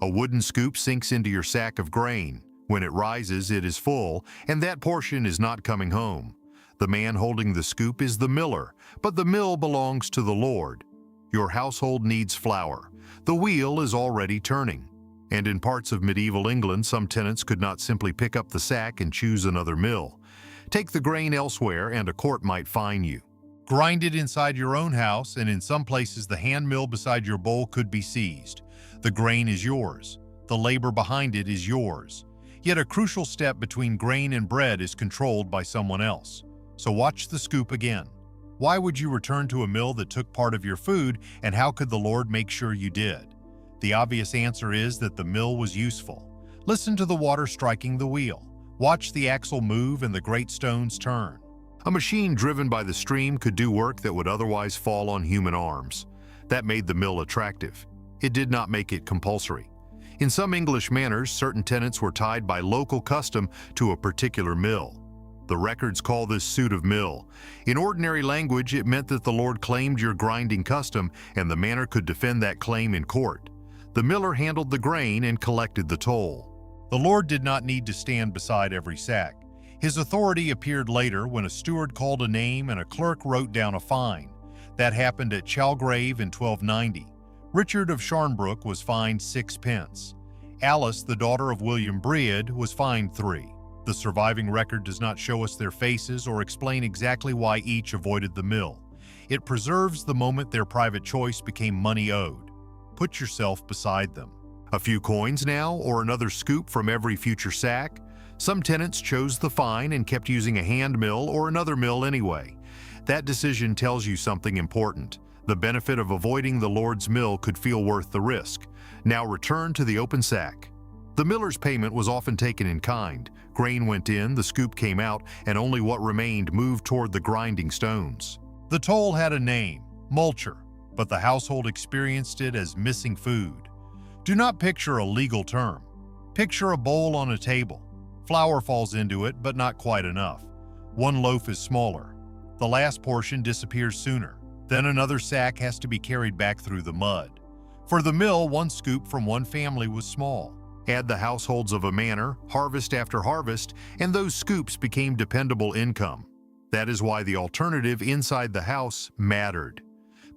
A wooden scoop sinks into your sack of grain. When it rises, it is full, and that portion is not coming home. The man holding the scoop is the miller, but the mill belongs to the Lord. Your household needs flour. The wheel is already turning. And in parts of medieval England, some tenants could not simply pick up the sack and choose another mill. Take the grain elsewhere and a court might fine you. Grind it inside your own house, and in some places the hand mill beside your bowl could be seized. The grain is yours. The labor behind it is yours. Yet a crucial step between grain and bread is controlled by someone else. So watch the scoop again. Why would you return to a mill that took part of your food, and how could the Lord make sure you did? The obvious answer is that the mill was useful. Listen to the water striking the wheel. Watch the axle move and the great stones turn. A machine driven by the stream could do work that would otherwise fall on human arms. That made the mill attractive. It did not make it compulsory. In some English manors, certain tenants were tied by local custom to a particular mill. The records call this suit of mill. In ordinary language, it meant that the Lord claimed your grinding custom, and the manor could defend that claim in court. The miller handled the grain and collected the toll. The Lord did not need to stand beside every sack. His authority appeared later when a steward called a name and a clerk wrote down a fine. That happened at Chalgrave in 1290. Richard of Sharnbrook was fined 6 pence. Alice, the daughter of William Grindecobbe, was fined 3. The surviving record does not show us their faces or explain exactly why each avoided the mill. It preserves the moment their private choice became money owed. Put yourself beside them. A few coins now, or another scoop from every future sack? Some tenants chose the fine and kept using a hand mill or another mill anyway. That decision tells you something important. The benefit of avoiding the Lord's mill could feel worth the risk. Now return to the open sack. The miller's payment was often taken in kind. Grain went in, the scoop came out, and only what remained moved toward the grinding stones. The toll had a name, multure, but the household experienced it as missing food. Do not picture a legal term. Picture a bowl on a table. Flour falls into it, but not quite enough. One loaf is smaller. The last portion disappears sooner. Then another sack has to be carried back through the mud. For the mill, one scoop from one family was small. Add the households of a manor, harvest after harvest, and those scoops became dependable income. That is why the alternative inside the house mattered.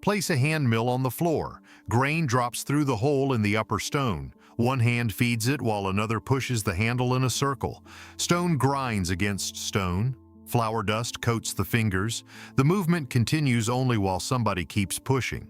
Place a hand mill on the floor. Grain drops through the hole in the upper stone. One hand feeds it while another pushes the handle in a circle. Stone grinds against stone. Flour dust coats the fingers. The movement continues only while somebody keeps pushing.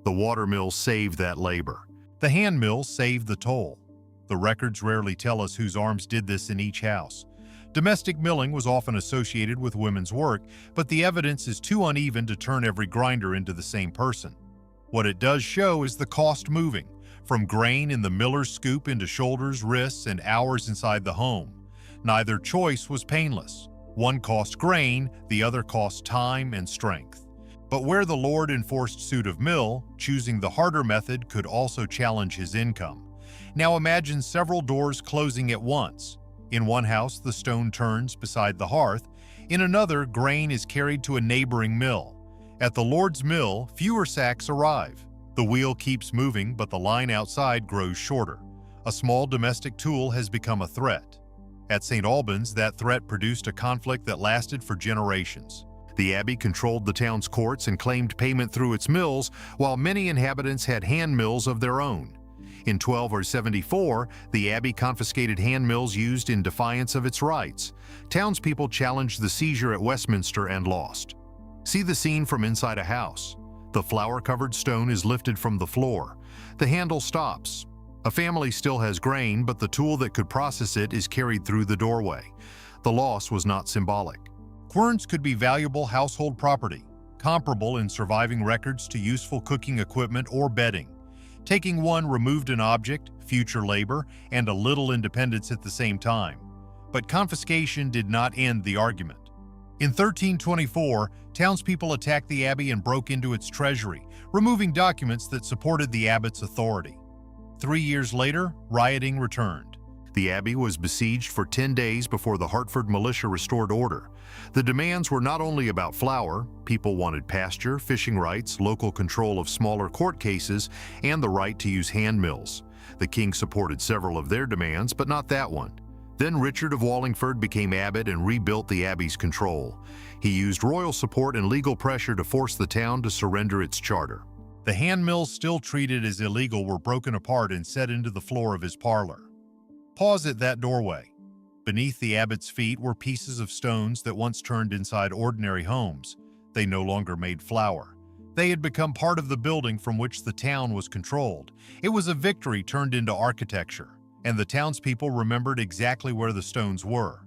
The watermill saved that labor. The hand mill saved the toll. The records rarely tell us whose arms did this in each house. Domestic milling was often associated with women's work, but the evidence is too uneven to turn every grinder into the same person. What it does show is the cost moving, from grain in the miller's scoop into shoulders, wrists, and hours inside the home. Neither choice was painless. One cost grain, the other cost time and strength. But where the Lord enforced suit of mill, choosing the harder method could also challenge his income. Now imagine several doors closing at once. In one house, the stone turns beside the hearth. In another, grain is carried to a neighboring mill. At the Lord's mill, fewer sacks arrive. The wheel keeps moving, but the line outside grows shorter. A small domestic tool has become a threat. At St Albans, that threat produced a conflict that lasted for generations. The abbey controlled the town's courts and claimed payment through its mills, while many inhabitants had hand mills of their own. In 1274, the abbey confiscated hand mills used in defiance of its rights. Townspeople challenged the seizure at Westminster and lost. See the scene from inside a house. The flour-covered stone is lifted from the floor. The handle stops. A family still has grain, but the tool that could process it is carried through the doorway. The loss was not symbolic. Querns could be valuable household property, comparable in surviving records to useful cooking equipment or bedding. Taking one removed an object, future labor, and a little independence at the same time. But confiscation did not end the argument. In 1324, townspeople attacked the abbey and broke into its treasury, removing documents that supported the abbot's authority. 3 years later, rioting returned. The abbey was besieged for 10 days before the Hartford militia restored order. The demands were not only about flour. People wanted pasture, fishing rights, local control of smaller court cases, and the right to use hand mills. The king supported several of their demands, but not that one. Then Richard of Wallingford became abbot and rebuilt the abbey's control. He used royal support and legal pressure to force the town to surrender its charter. The hand mills still treated as illegal were broken apart and set into the floor of his parlor. Pause at that doorway. Beneath the abbot's feet were pieces of stones that once turned inside ordinary homes. They no longer made flour. They had become part of the building from which the town was controlled. It was a victory turned into architecture, and the townspeople remembered exactly where the stones were.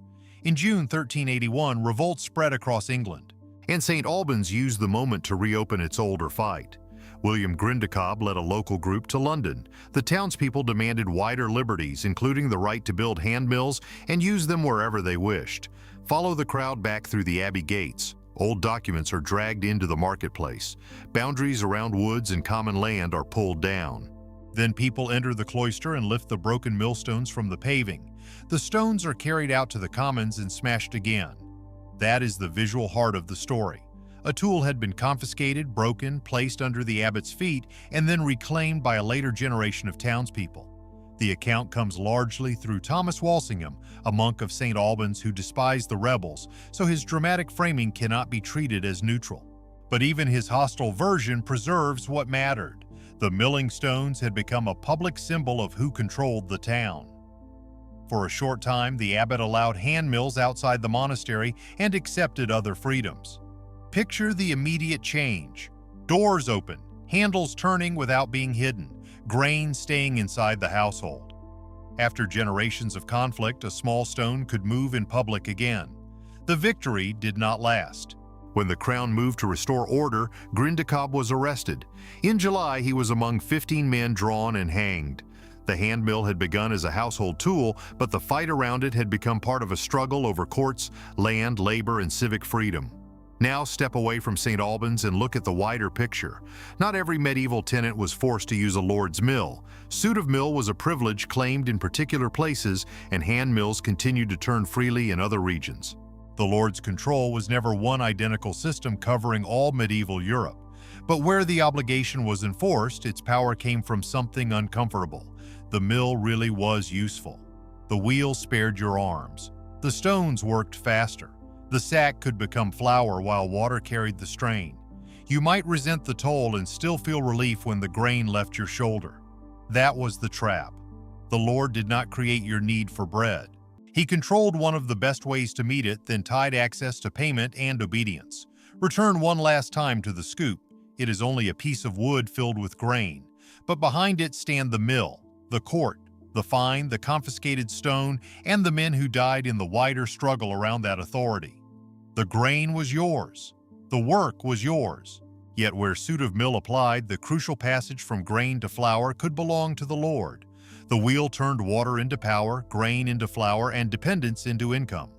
In June 1381, revolt spread across England, and St Albans used the moment to reopen its older fight. William Grindecobbe led a local group to London. The townspeople demanded wider liberties, including the right to build hand mills and use them wherever they wished. Follow the crowd back through the abbey gates. Old documents are dragged into the marketplace. Boundaries around woods and common land are pulled down. Then people enter the cloister and lift the broken millstones from the paving. The stones are carried out to the commons and smashed again. That is the visual heart of the story. A tool had been confiscated, broken, placed under the abbot's feet, and then reclaimed by a later generation of townspeople. The account comes largely through Thomas Walsingham, a monk of St Albans who despised the rebels, so his dramatic framing cannot be treated as neutral. But even his hostile version preserves what mattered. The milling stones had become a public symbol of who controlled the town. For a short time, the abbot allowed hand mills outside the monastery and accepted other freedoms. Picture the immediate change. Doors open, handles turning without being hidden, grain staying inside the household. After generations of conflict, a small stone could move in public again. The victory did not last. When the crown moved to restore order, Grindecobbe was arrested. In July, he was among 15 men drawn and hanged. The hand mill had begun as a household tool, but the fight around it had become part of a struggle over courts, land, labor, and civic freedom. Now step away from St Albans and look at the wider picture. Not every medieval tenant was forced to use a lord's mill. Suit of mill was a privilege claimed in particular places, and hand mills continued to turn freely in other regions. The lord's control was never one identical system covering all medieval Europe. But where the obligation was enforced, its power came from something uncomfortable. The mill really was useful. The wheel spared your arms. The stones worked faster. The sack could become flour while water carried the strain. You might resent the toll and still feel relief when the grain left your shoulder. That was the trap. The Lord did not create your need for bread. He controlled one of the best ways to meet it, then tied access to payment and obedience. Return one last time to the scoop. It is only a piece of wood filled with grain, but behind it stand the mill, the court, the fine, the confiscated stone, and the men who died in the wider struggle around that authority. The grain was yours. The work was yours. Yet where suit of mill applied, the crucial passage from grain to flour could belong to the Lord. The wheel turned water into power, grain into flour, and dependence into income.